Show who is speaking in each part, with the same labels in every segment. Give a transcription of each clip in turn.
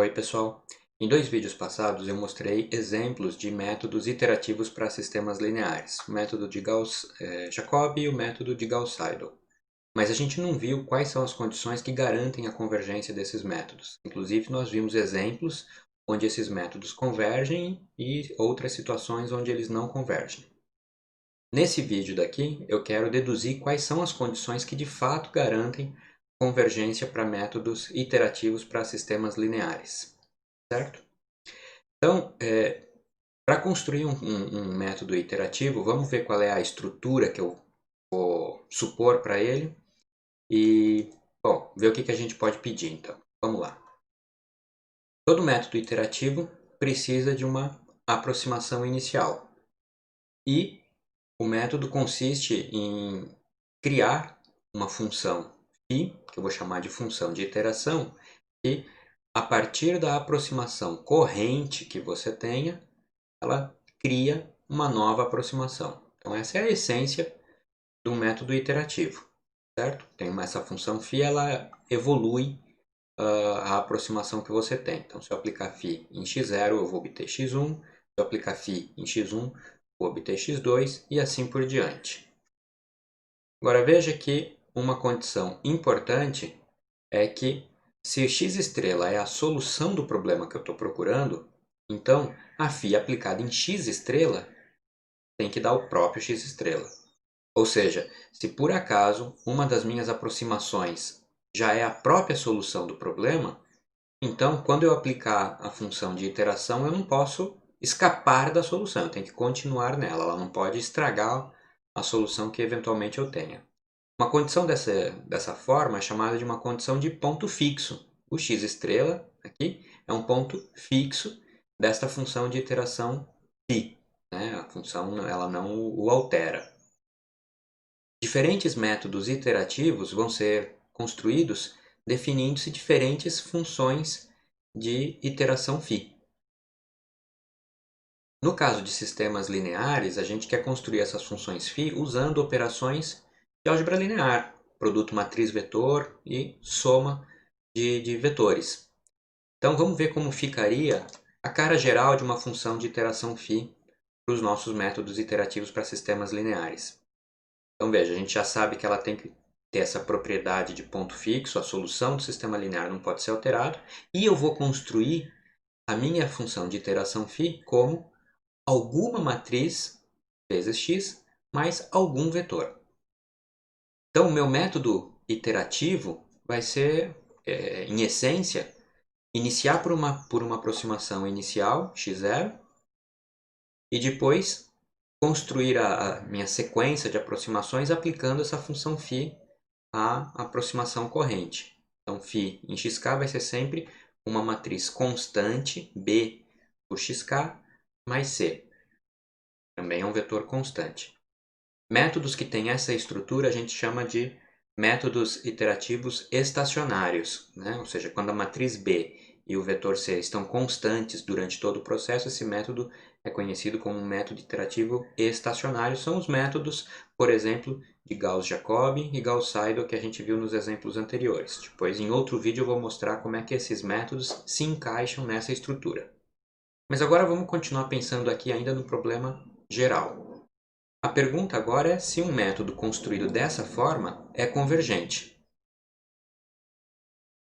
Speaker 1: Oi pessoal, em dois vídeos passados eu mostrei exemplos de métodos iterativos para sistemas lineares, o método de Gauss-Jacobi e o método de Gauss-Seidel. Mas a gente não viu quais são as condições que garantem a convergência desses métodos. Inclusive nós vimos exemplos onde esses métodos convergem e outras situações onde eles não convergem. Nesse vídeo daqui eu quero deduzir quais são as condições que de fato garantem convergência para métodos iterativos para sistemas lineares. Certo? Então, para construir um método iterativo, vamos ver qual é a estrutura que eu vou supor para ele e, bom, ver o que a gente pode pedir então. Vamos lá. Todo método iterativo precisa de uma aproximação inicial e o método consiste em criar uma função φ, que eu vou chamar de função de iteração, e a partir da aproximação corrente que você tenha, ela cria uma nova aproximação. Então essa é a essência do método iterativo, certo? Tem essa função φ, ela evolui a aproximação que você tem. Então se eu aplicar φ em x0, eu vou obter x1, se eu aplicar φ em x1, vou obter x2 e assim por diante. Agora veja que uma condição importante é que se x estrela é a solução do problema que eu estou procurando, então a φ aplicada em x estrela tem que dar o próprio x estrela. Ou seja, se por acaso uma das minhas aproximações já é a própria solução do problema, então quando eu aplicar a função de iteração eu não posso escapar da solução, eu tenho que continuar nela, ela não pode estragar a solução que eventualmente eu tenha. Uma condição dessa forma é chamada de uma condição de ponto fixo. O x estrela aqui é um ponto fixo desta função de iteração φ. Né? A função ela não o altera. Diferentes métodos iterativos vão ser construídos definindo-se diferentes funções de iteração φ. No caso de sistemas lineares, a gente quer construir essas funções φ usando operações de álgebra linear, produto matriz-vetor e soma de vetores. Então vamos ver como ficaria a cara geral de uma função de iteração φ para os nossos métodos iterativos para sistemas lineares. Então veja, a gente já sabe que ela tem que ter essa propriedade de ponto fixo, a solução do sistema linear não pode ser alterada, e eu vou construir a minha função de iteração φ como alguma matriz vezes x mais algum vetor. Então o meu método iterativo vai ser, em essência, iniciar por uma aproximação inicial, x0, e depois construir a minha sequência de aproximações aplicando essa função φ à aproximação corrente. Então, φ em xk vai ser sempre uma matriz constante, B por xk, mais C. Também é um vetor constante. Métodos que têm essa estrutura a gente chama de métodos iterativos estacionários, né? Ou seja, quando a matriz B e o vetor C estão constantes durante todo o processo, esse método é conhecido como um método iterativo estacionário. São os métodos, por exemplo, de Gauss-Jacobi e Gauss-Seidel que a gente viu nos exemplos anteriores. Depois, em outro vídeo, eu vou mostrar como é que esses métodos se encaixam nessa estrutura. Mas agora vamos continuar pensando aqui ainda no problema geral. A pergunta agora é se um método construído dessa forma é convergente.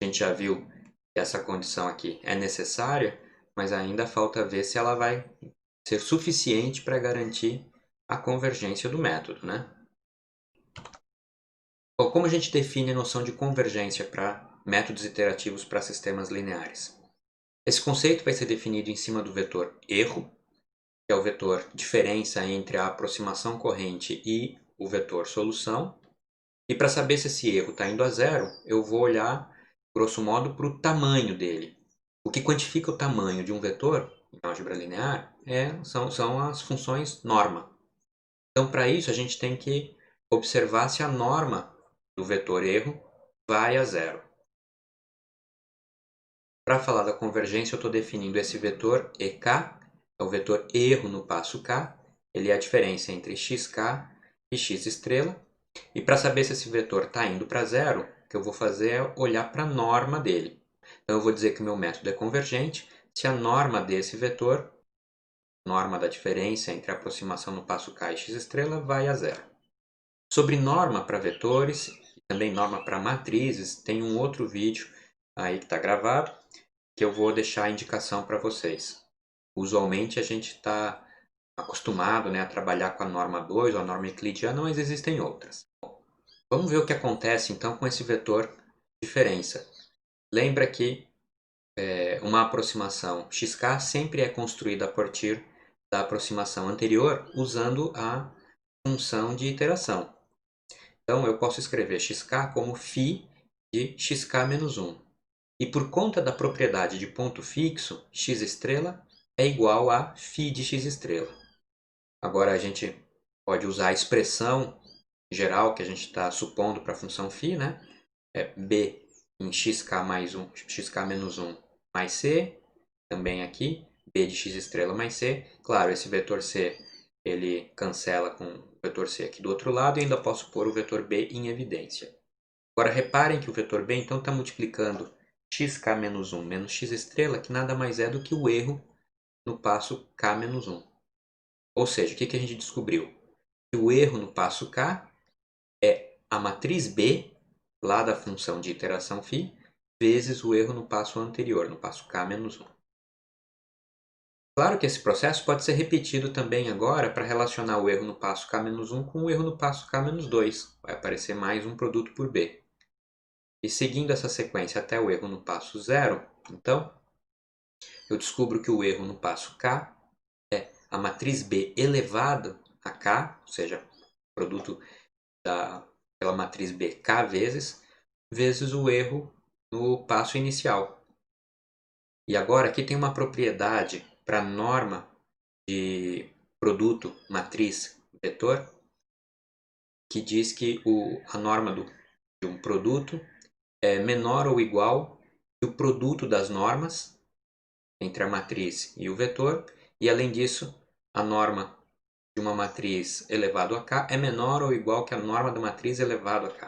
Speaker 1: A gente já viu que essa condição aqui é necessária, mas ainda falta ver se ela vai ser suficiente para garantir a convergência do método, né? Bom, como a gente define a noção de convergência para métodos iterativos para sistemas lineares? Esse conceito vai ser definido em cima do vetor erro, que é o vetor diferença entre a aproximação corrente e o vetor solução. E para saber se esse erro está indo a zero, eu vou olhar, grosso modo, para o tamanho dele. O que quantifica o tamanho de um vetor, em álgebra linear, são as funções norma. Então, para isso, a gente tem que observar se a norma do vetor erro vai a zero. Para falar da convergência, eu estou definindo esse vetor EK, é o vetor erro no passo K. Ele é a diferença entre xk e x estrela. E para saber se esse vetor está indo para zero, o que eu vou fazer é olhar para a norma dele. Então eu vou dizer que o meu método é convergente se a norma desse vetor, norma da diferença entre a aproximação no passo k e x', vai a zero. Sobre norma para vetores e também norma para matrizes, tem um outro vídeo aí que está gravado, que eu vou deixar a indicação para vocês. Usualmente a gente está acostumado, né, a trabalhar com a norma 2 ou a norma euclidiana, mas existem outras. Vamos ver o que acontece então com esse vetor diferença. Lembra que uma aproximação xk sempre é construída a partir da aproximação anterior usando a função de iteração. Então eu posso escrever xk como φ de xk menos 1. E por conta da propriedade de ponto fixo, x' é igual a φ de x'. Agora a gente pode usar a expressão geral que a gente está supondo para a função φ, né? É b em xk mais 1, xk menos 1 mais c, também aqui, b de x' mais c. Claro, esse vetor c ele cancela com o vetor c aqui do outro lado e ainda posso pôr o vetor b em evidência. Agora reparem que o vetor b então está multiplicando xk menos 1 menos x', que nada mais é do que o erro no passo k menos 1. Ou seja, o que a gente descobriu? Que o erro no passo k é a matriz b, lá da função de iteração φ, vezes o erro no passo anterior, no passo k menos 1. Claro que esse processo pode ser repetido também agora para relacionar o erro no passo k menos 1 com o erro no passo k menos 2. Vai aparecer mais um produto por b. E seguindo essa sequência até o erro no passo 0, então, eu descubro que o erro no passo k é a matriz b elevado a k, ou seja, produto pela matriz b k vezes o erro no passo inicial. E agora aqui tem uma propriedade para a norma de produto, matriz, vetor, que diz que a norma de um produto é menor ou igual que o produto das normas entre a matriz e o vetor, e além disso, a norma de uma matriz elevado a k é menor ou igual que a norma da matriz elevado a k,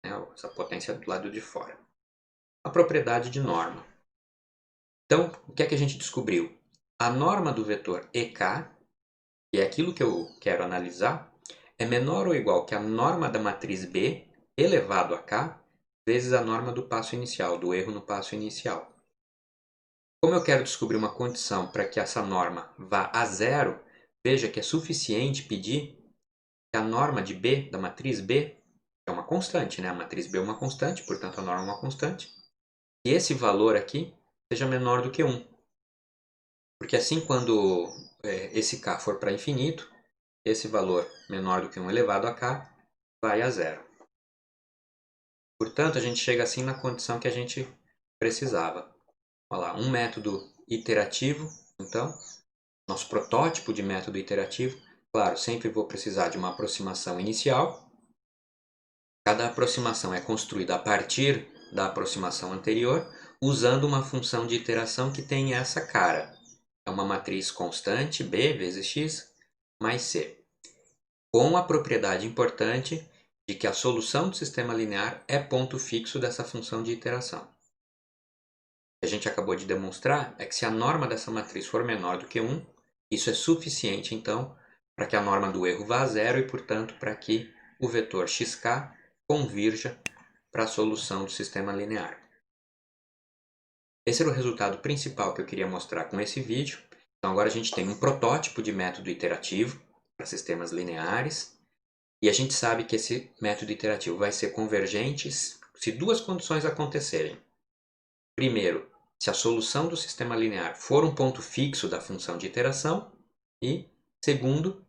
Speaker 1: né? Essa potência do lado de fora. A propriedade de norma. Então, o que é que a gente descobriu? A norma do vetor EK, que é aquilo que eu quero analisar, é menor ou igual que a norma da matriz B elevado a k vezes a norma do passo inicial, do erro no passo inicial. Como eu quero descobrir uma condição para que essa norma vá a zero, veja que é suficiente pedir que a norma de B, da matriz B, é uma constante, né? A matriz B é uma constante, portanto a norma é uma constante, e esse valor aqui seja menor do que 1. Porque assim, quando esse k for para infinito, esse valor menor do que 1 elevado a k vai a zero. Portanto, a gente chega assim na condição que a gente precisava. Olha lá, um método iterativo, então, nosso protótipo de método iterativo. Claro, sempre vou precisar de uma aproximação inicial. Cada aproximação é construída a partir da aproximação anterior, usando uma função de iteração que tem essa cara. É uma matriz constante, b vezes x, mais c. Com a propriedade importante de que a solução do sistema linear é ponto fixo dessa função de iteração. O que a gente acabou de demonstrar é que se a norma dessa matriz for menor do que 1, isso é suficiente, então, para que a norma do erro vá a zero e, portanto, para que o vetor xk convirja para a solução do sistema linear. Esse era o resultado principal que eu queria mostrar com esse vídeo. Então agora a gente tem um protótipo de método iterativo para sistemas lineares e a gente sabe que esse método iterativo vai ser convergente se duas condições acontecerem. Primeiro, se a solução do sistema linear for um ponto fixo da função de iteração e, segundo,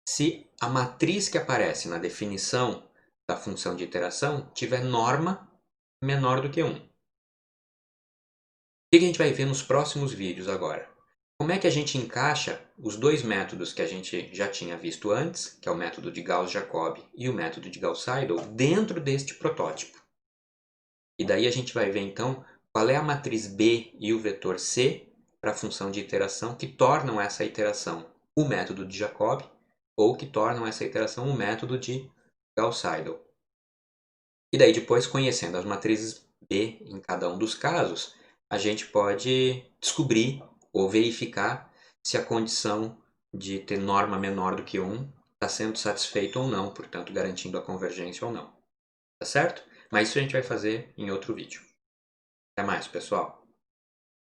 Speaker 1: se a matriz que aparece na definição da função de iteração tiver norma menor do que 1. O que a gente vai ver nos próximos vídeos agora? Como é que a gente encaixa os dois métodos que a gente já tinha visto antes, que é o método de Gauss-Jacobi e o método de Gauss-Seidel, dentro deste protótipo? E daí a gente vai ver então qual é a matriz B e o vetor C para a função de iteração que tornam essa iteração o método de Jacobi ou que tornam essa iteração o método de Gauss-Seidel. E daí depois, conhecendo as matrizes B em cada um dos casos, a gente pode descobrir ou verificar se a condição de ter norma menor do que 1 está sendo satisfeita ou não, portanto garantindo a convergência ou não. Tá certo? Mas isso a gente vai fazer em outro vídeo. Até mais, pessoal!